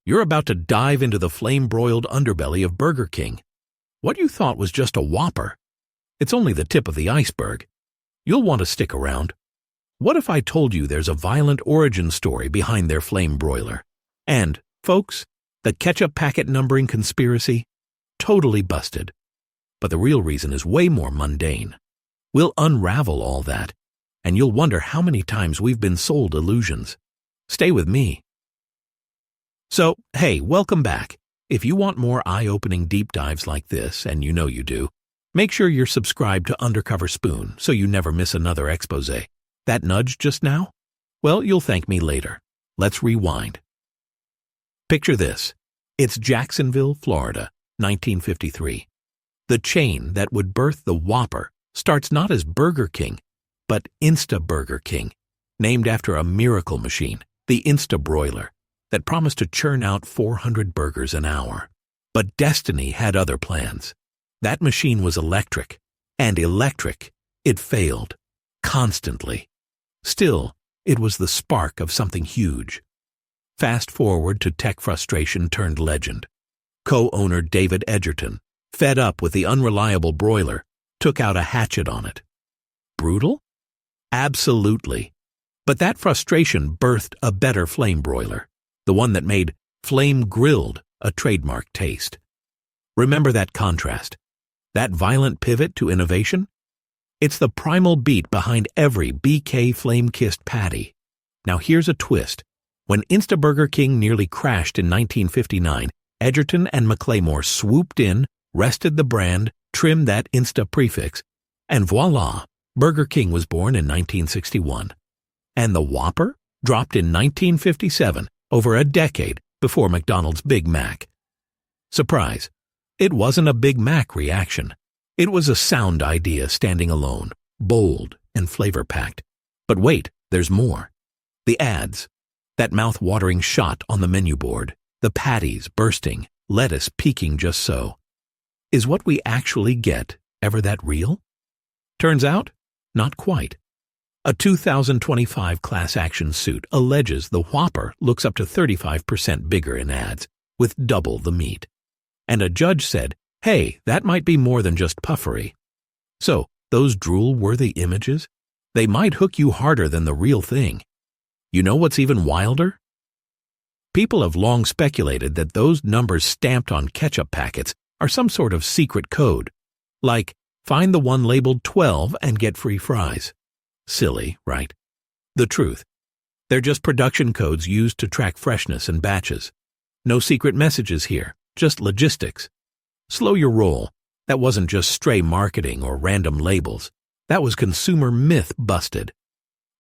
You're about to dive into the flame-broiled underbelly of Burger King. What you thought was just a Whopper. It's only the tip of the iceberg. You'll want to stick around. What if I told you there's a violent origin story behind their flame broiler? And, folks, the ketchup packet numbering conspiracy? Totally busted. But the real reason is way more mundane. We'll unravel all that, and you'll wonder how many times we've been sold illusions. Stay with me. So, hey, welcome back. If you want more eye-opening deep dives like this, and you know you do, make sure you're subscribed to Undercover Spoon so you never miss another Exposé. That nudge just now? Well, you'll thank me later. Let's rewind. Picture this. It's Jacksonville, Florida, 1953. The chain that would birth the Whopper starts not as Burger King, but Burger King, named after a miracle machine, the Broiler, that promised to churn out 400 burgers an hour. But destiny had other plans. That machine was electric, and electric, it failed. Constantly. Still, it was the spark of something huge. Fast forward to tech frustration turned legend. Co-owner David Edgerton, fed up with the unreliable broiler, took out a hatchet on it. Brutal? Absolutely. But that frustration birthed a better flame broiler, the one that made Flame-Grilled a trademark taste. Remember that contrast? That violent pivot to innovation? It's the primal beat behind every BK flame-kissed patty. Now here's a twist. When Burger King nearly crashed in 1959, Edgerton and McClaymore swooped in, wrested the brand, trimmed that Insta prefix, and voila, Burger King was born in 1961. And the Whopper dropped in 1957, over a decade before McDonald's Big Mac. Surprise, it wasn't a Big Mac reaction. It was a sound idea standing alone, bold and flavor-packed. But wait, there's more. The ads, that mouth-watering shot on the menu board, the patties bursting, lettuce peeking just so. Is what we actually get ever that real? Turns out, not quite. A 2025 class action suit alleges the Whopper looks up to 35% bigger in ads, with double the meat. And a judge said, hey, that might be more than just puffery. So, those drool-worthy images? They might hook you harder than the real thing. You know what's even wilder? People have long speculated that those numbers stamped on ketchup packets are some sort of secret code. Like, find the one labeled 12 and get free fries. Silly, right? The truth. They're just production codes used to track freshness and batches. No secret messages here, just logistics. Slow your roll. That wasn't just stray marketing or random labels. That was consumer myth busted.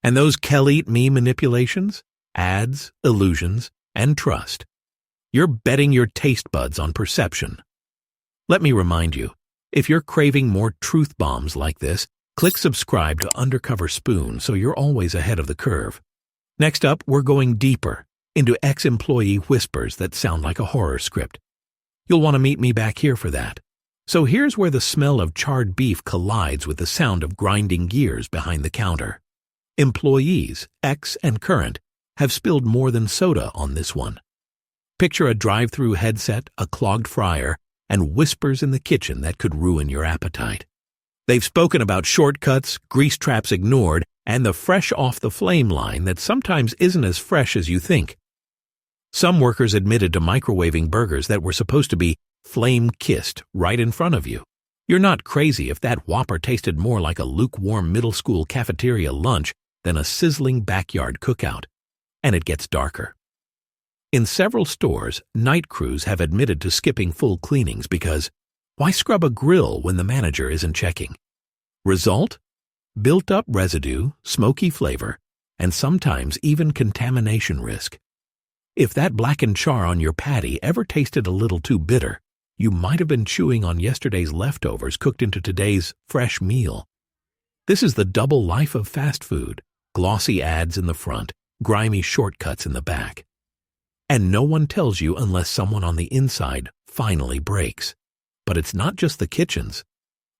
And those Kell-Eat Me manipulations? Ads, illusions, and trust. You're betting your taste buds on perception. Let me remind you, if you're craving more truth bombs like this, click subscribe to Undercover Spoon so you're always ahead of the curve. Next up, we're going deeper into ex-employee whispers that sound like a horror script. You'll want to meet me back here for that. So here's where the smell of charred beef collides with the sound of grinding gears behind the counter. Employees, ex and current, have spilled more than soda on this one. Picture a drive-through headset, a clogged fryer, and whispers in the kitchen that could ruin your appetite. They've spoken about shortcuts, grease traps ignored, and the fresh-off-the-flame line that sometimes isn't as fresh as you think. Some workers admitted to microwaving burgers that were supposed to be flame-kissed right in front of you. You're not crazy if that Whopper tasted more like a lukewarm middle school cafeteria lunch than a sizzling backyard cookout. And it gets darker. In several stores, night crews have admitted to skipping full cleanings because why scrub a grill when the manager isn't checking? Result? Built-up residue, smoky flavor, and sometimes even contamination risk. If that blackened char on your patty ever tasted a little too bitter, you might have been chewing on yesterday's leftovers cooked into today's fresh meal. This is the double life of fast food, glossy ads in the front, grimy shortcuts in the back. And no one tells you unless someone on the inside finally breaks. But it's not just the kitchens.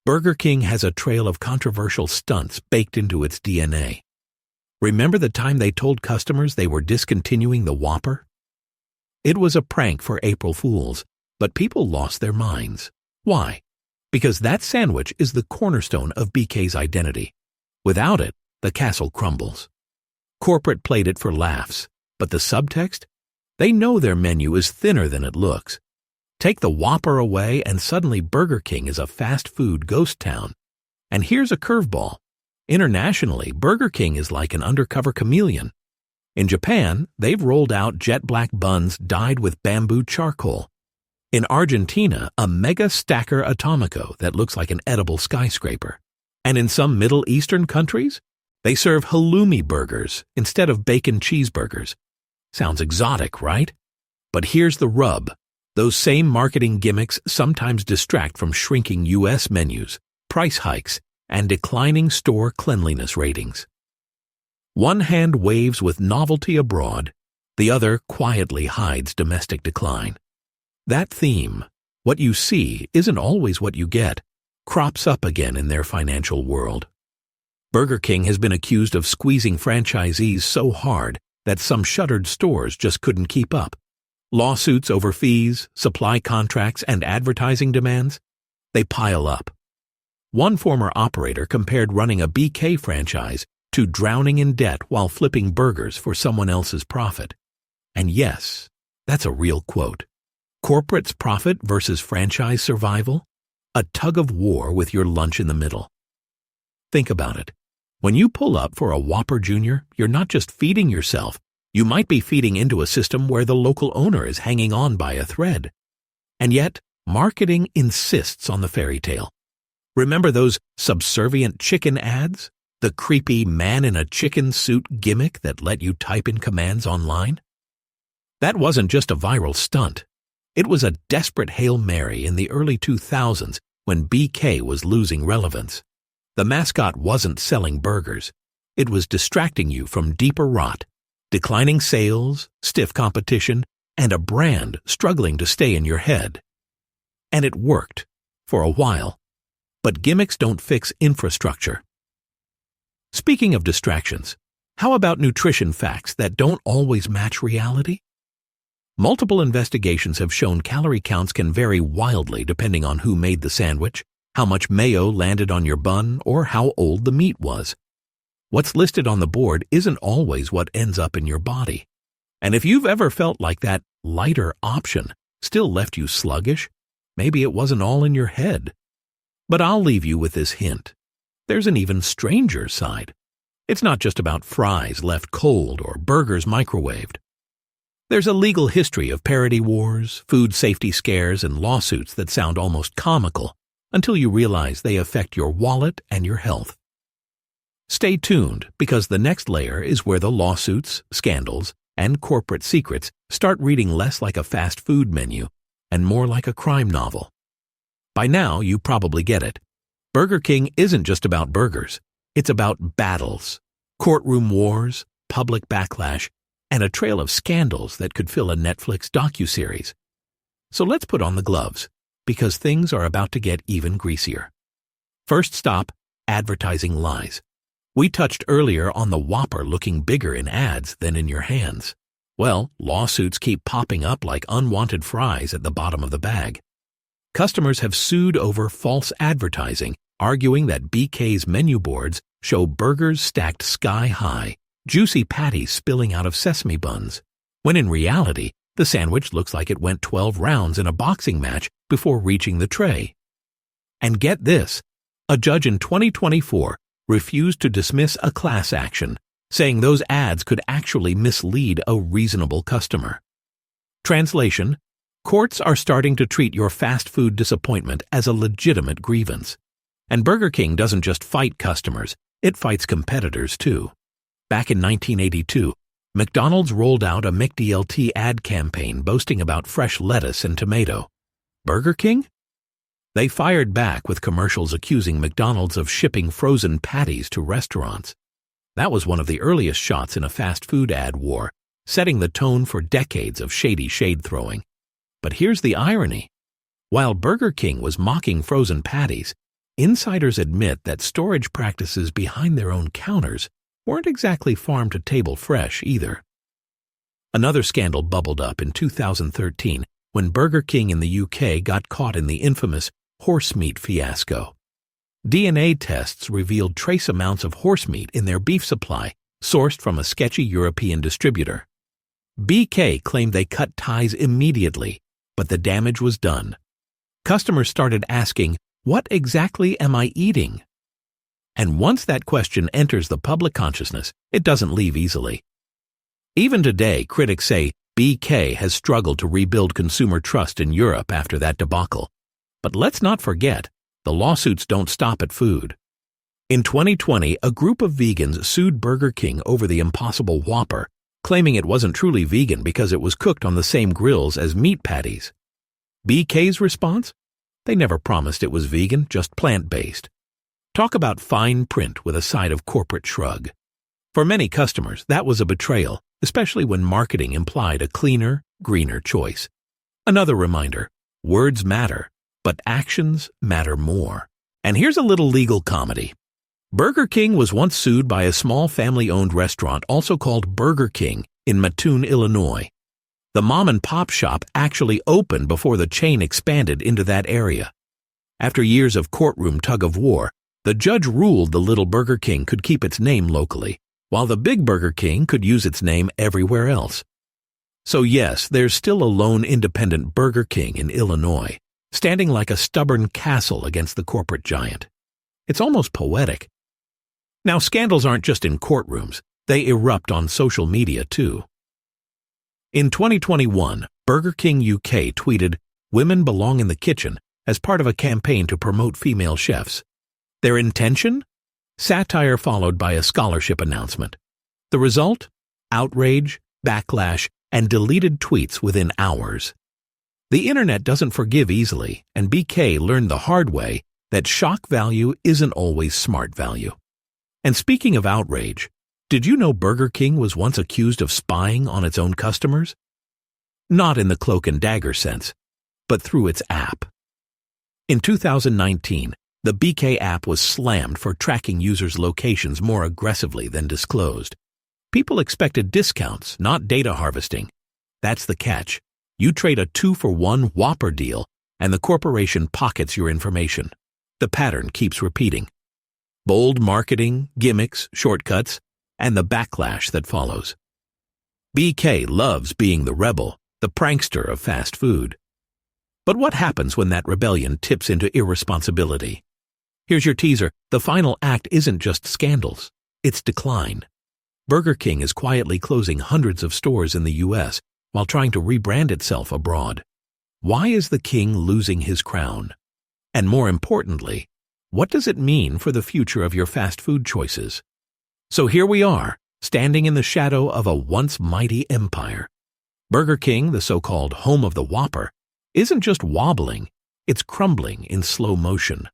Burger King has a trail of controversial stunts baked into its DNA. Remember the time they told customers they were discontinuing the Whopper? It was a prank for April Fools, but people lost their minds. Why? Because that sandwich is the cornerstone of BK's identity. Without it, the castle crumbles. Corporate played it for laughs, but the subtext? They know their menu is thinner than it looks. Take the Whopper away and suddenly Burger King is a fast food ghost town. And here's a curveball. Internationally, Burger King is like an undercover chameleon. In Japan, they've rolled out jet black buns dyed with bamboo charcoal. In Argentina, a mega stacker atomico that looks like an edible skyscraper. And in some Middle Eastern countries, they serve halloumi burgers instead of bacon cheeseburgers. Sounds exotic, right? But here's the rub. Those same marketing gimmicks sometimes distract from shrinking U.S. menus, price hikes, and declining store cleanliness ratings. One hand waves with novelty abroad, the other quietly hides domestic decline. That theme, what you see isn't always what you get, crops up again in their financial world. Burger King has been accused of squeezing franchisees so hard that some shuttered stores just couldn't keep up. Lawsuits over fees, supply contracts, and advertising demands, they pile up. One former operator compared running a BK franchise to drowning in debt while flipping burgers for someone else's profit. And yes, that's a real quote. Corporate's profit versus franchise survival? A tug of war with your lunch in the middle. Think about it. When you pull up for a Whopper Jr., you're not just feeding yourself. You might be feeding into a system where the local owner is hanging on by a thread. And yet, marketing insists on the fairy tale. Remember those subservient chicken ads? The creepy man-in-a-chicken suit gimmick that let you type in commands online? That wasn't just a viral stunt. It was a desperate Hail Mary in the early 2000s when BK was losing relevance. The mascot wasn't selling burgers. It was distracting you from deeper rot, declining sales, stiff competition, and a brand struggling to stay in your head. And it worked, for a while. But gimmicks don't fix infrastructure. Speaking of distractions, how about nutrition facts that don't always match reality? Multiple investigations have shown calorie counts can vary wildly depending on who made the sandwich, how much mayo landed on your bun, or how old the meat was. What's listed on the board isn't always what ends up in your body. And if you've ever felt like that lighter option still left you sluggish, maybe it wasn't all in your head. But I'll leave you with this hint. There's an even stranger side. It's not just about fries left cold or burgers microwaved. There's a legal history of parody wars, food safety scares, and lawsuits that sound almost comical until you realize they affect your wallet and your health. Stay tuned, because the next layer is where the lawsuits, scandals, and corporate secrets start reading less like a fast food menu and more like a crime novel. By now, you probably get it. Burger King isn't just about burgers. It's about battles, courtroom wars, public backlash, and a trail of scandals that could fill a Netflix docuseries. So let's put on the gloves, because things are about to get even greasier. First stop, advertising lies. We touched earlier on the Whopper looking bigger in ads than in your hands. Well, lawsuits keep popping up like unwanted fries at the bottom of the bag. Customers have sued over false advertising, arguing that BK's menu boards show burgers stacked sky high, juicy patties spilling out of sesame buns, when in reality, the sandwich looks like it went 12 rounds in a boxing match before reaching the tray. And get this, a judge in 2024 refused to dismiss a class action, saying those ads could actually mislead a reasonable customer. Translation: courts are starting to treat your fast food disappointment as a legitimate grievance. And Burger King doesn't just fight customers, it fights competitors too. Back in 1982, McDonald's rolled out a McDLT ad campaign boasting about fresh lettuce and tomato. Burger King? They fired back with commercials accusing McDonald's of shipping frozen patties to restaurants. That was one of the earliest shots in a fast food ad war, setting the tone for decades of shady shade-throwing. But here's the irony. While Burger King was mocking frozen patties, insiders admit that storage practices behind their own counters weren't exactly farm-to-table fresh either. Another scandal bubbled up in 2013 when Burger King in the UK got caught in the infamous horse meat fiasco. DNA tests revealed trace amounts of horse meat in their beef supply, sourced from a sketchy European distributor. BK claimed they cut ties immediately, but the damage was done. Customers started asking, "What exactly am I eating?" And once that question enters the public consciousness, it doesn't leave easily. Even today, critics say BK has struggled to rebuild consumer trust in Europe after that debacle. But let's not forget, the lawsuits don't stop at food. In 2020, a group of vegans sued Burger King over the Impossible Whopper, claiming it wasn't truly vegan because it was cooked on the same grills as meat patties. BK's response? They never promised it was vegan, just plant-based. Talk about fine print with a side of corporate shrug. For many customers, that was a betrayal, especially when marketing implied a cleaner, greener choice. Another reminder, words matter, but actions matter more. And here's a little legal comedy. Burger King was once sued by a small family-owned restaurant also called Burger King in Mattoon, Illinois. The mom-and-pop shop actually opened before the chain expanded into that area. After years of courtroom tug-of-war, the judge ruled the little Burger King could keep its name locally, while the big Burger King could use its name everywhere else. So yes, there's still a lone independent Burger King in Illinois, standing like a stubborn castle against the corporate giant. It's almost poetic. Now, scandals aren't just in courtrooms, they erupt on social media too. In 2021, Burger King UK tweeted, "Women belong in the kitchen," as part of a campaign to promote female chefs. Their intention? Satire followed by a scholarship announcement. The result? Outrage, backlash, and deleted tweets within hours. The internet doesn't forgive easily, and BK learned the hard way that shock value isn't always smart value. And speaking of outrage, did you know Burger King was once accused of spying on its own customers? Not in the cloak and dagger sense, but through its app. In 2019, the BK app was slammed for tracking users' locations more aggressively than disclosed. People expected discounts, not data harvesting. That's the catch. You trade a 2-for-1 Whopper deal, and the corporation pockets your information. The pattern keeps repeating. Bold marketing, gimmicks, shortcuts, and the backlash that follows. BK loves being the rebel, the prankster of fast food. But what happens when that rebellion tips into irresponsibility? Here's your teaser. The final act isn't just scandals, it's decline. Burger King is quietly closing hundreds of stores in the U.S. while trying to rebrand itself abroad. Why is the king losing his crown? And more importantly, what does it mean for the future of your fast food choices? So here we are, standing in the shadow of a once mighty empire. Burger King, the so-called home of the Whopper, isn't just wobbling, it's crumbling in slow motion.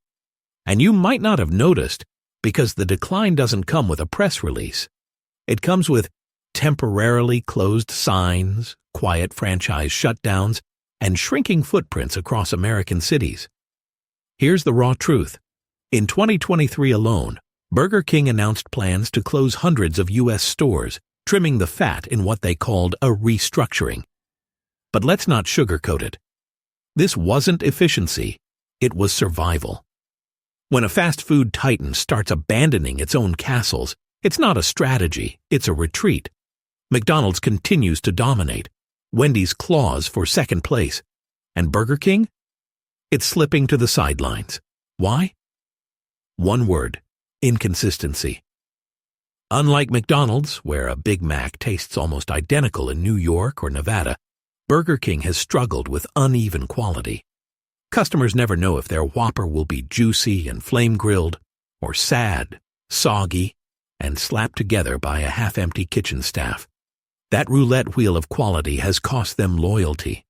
And you might not have noticed, because the decline doesn't come with a press release. It comes with temporarily closed signs, quiet franchise shutdowns, and shrinking footprints across American cities. Here's the raw truth. In 2023 alone, Burger King announced plans to close hundreds of U.S. stores, trimming the fat in what they called a restructuring. But let's not sugarcoat it. This wasn't efficiency, it was survival. When a fast food titan starts abandoning its own castles, it's not a strategy, it's a retreat. McDonald's continues to dominate. Wendy's claws for second place. And Burger King? It's slipping to the sidelines. Why? One word: inconsistency. Unlike McDonald's, where a Big Mac tastes almost identical in New York or Nevada, Burger King has struggled with uneven quality. Customers never know if their Whopper will be juicy and flame-grilled, or sad, soggy, and slapped together by a half-empty kitchen staff. That roulette wheel of quality has cost them loyalty,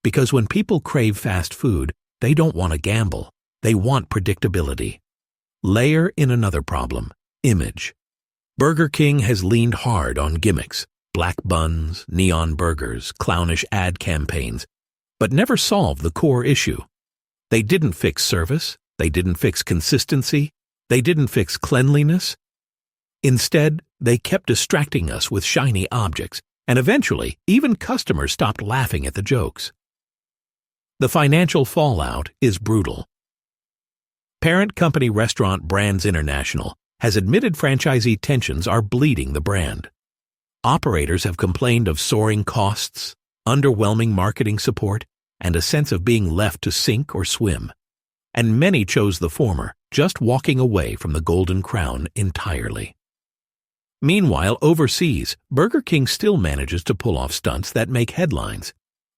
because when people crave fast food, they don't want to gamble, they want predictability. Layer in another problem: image. Burger King has leaned hard on gimmicks, black buns, neon burgers, clownish ad campaigns, but never solved the core issue. They didn't fix service, they didn't fix consistency, they didn't fix cleanliness. Instead, they kept distracting us with shiny objects, And eventually, even customers stopped laughing at the jokes. The financial fallout is brutal. Parent company Restaurant Brands International has admitted franchisee tensions are bleeding the brand. Operators have complained of soaring costs, underwhelming marketing support, and a sense of being left to sink or swim. And many chose the former, just walking away from the Golden Crown entirely. Meanwhile, overseas, Burger King still manages to pull off stunts that make headlines.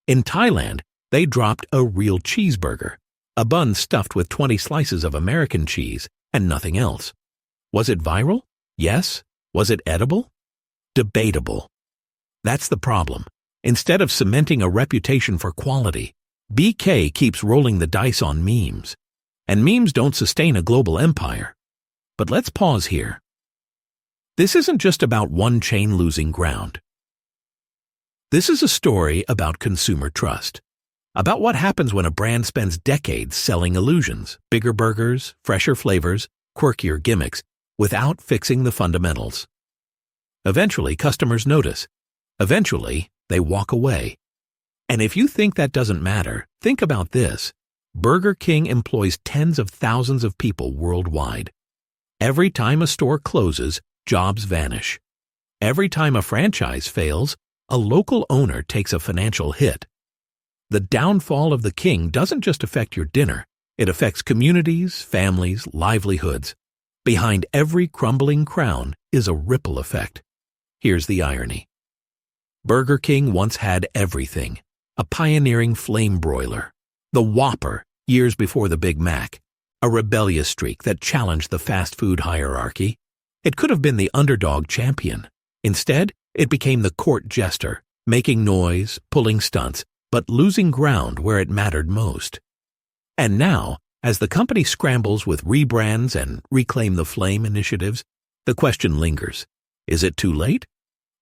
In Thailand, they dropped a real cheeseburger, a bun stuffed with 20 slices of American cheese and nothing else. Was it viral? Yes. Was it edible? Debatable. That's the problem. Instead of cementing a reputation for quality, BK keeps rolling the dice on memes. And memes don't sustain a global empire. But let's pause here. This isn't just about one chain losing ground. This is a story about consumer trust. About what happens when a brand spends decades selling illusions, bigger burgers, fresher flavors, quirkier gimmicks, without fixing the fundamentals. Eventually, customers notice. Eventually, they walk away. And if you think that doesn't matter, think about this. Burger King employs tens of thousands of people worldwide. Every time a store closes, jobs vanish. Every time a franchise fails, a local owner takes a financial hit. The downfall of the King doesn't just affect your dinner, it affects communities, families, livelihoods. Behind every crumbling crown is a ripple effect. Here's the irony. Burger King once had everything. A pioneering flame broiler. The Whopper, years before the Big Mac. A rebellious streak that challenged the fast food hierarchy. It could have been the underdog champion. Instead, it became the court jester, making noise, pulling stunts, but losing ground where it mattered most. And now, as the company scrambles with rebrands and Reclaim the Flame initiatives, the question lingers. Is it too late?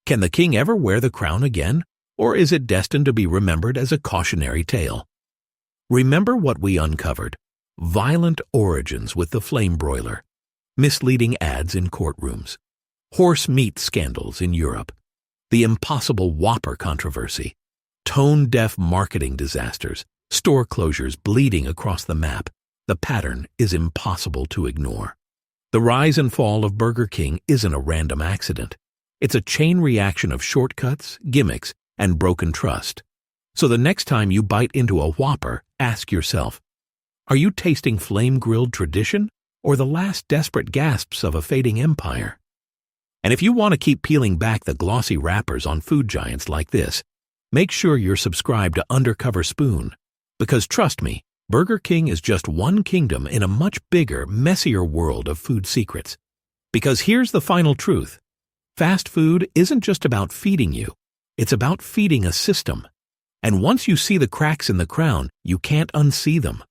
Can the King ever wear the crown again, or is it destined to be remembered as a cautionary tale? Remember what we uncovered. Violent origins with the flame broiler, misleading ads in courtrooms, horse meat scandals in Europe, the impossible Whopper controversy, tone-deaf marketing disasters, store closures bleeding across the map. The pattern is impossible to ignore. The rise and fall of Burger King isn't a random accident. It's a chain reaction of shortcuts, gimmicks, and broken trust. So the next time you bite into a Whopper, ask yourself, are you tasting flame-grilled tradition or the last desperate gasps of a fading empire? And if you want to keep peeling back the glossy wrappers on food giants like this, make sure you're subscribed to Undercover Spoon. Because trust me, Burger King is just one kingdom in a much bigger, messier world of food secrets. Because here's the final truth. Fast food isn't just about feeding you. It's about feeding a system. And once you see the cracks in the crown, you can't unsee them.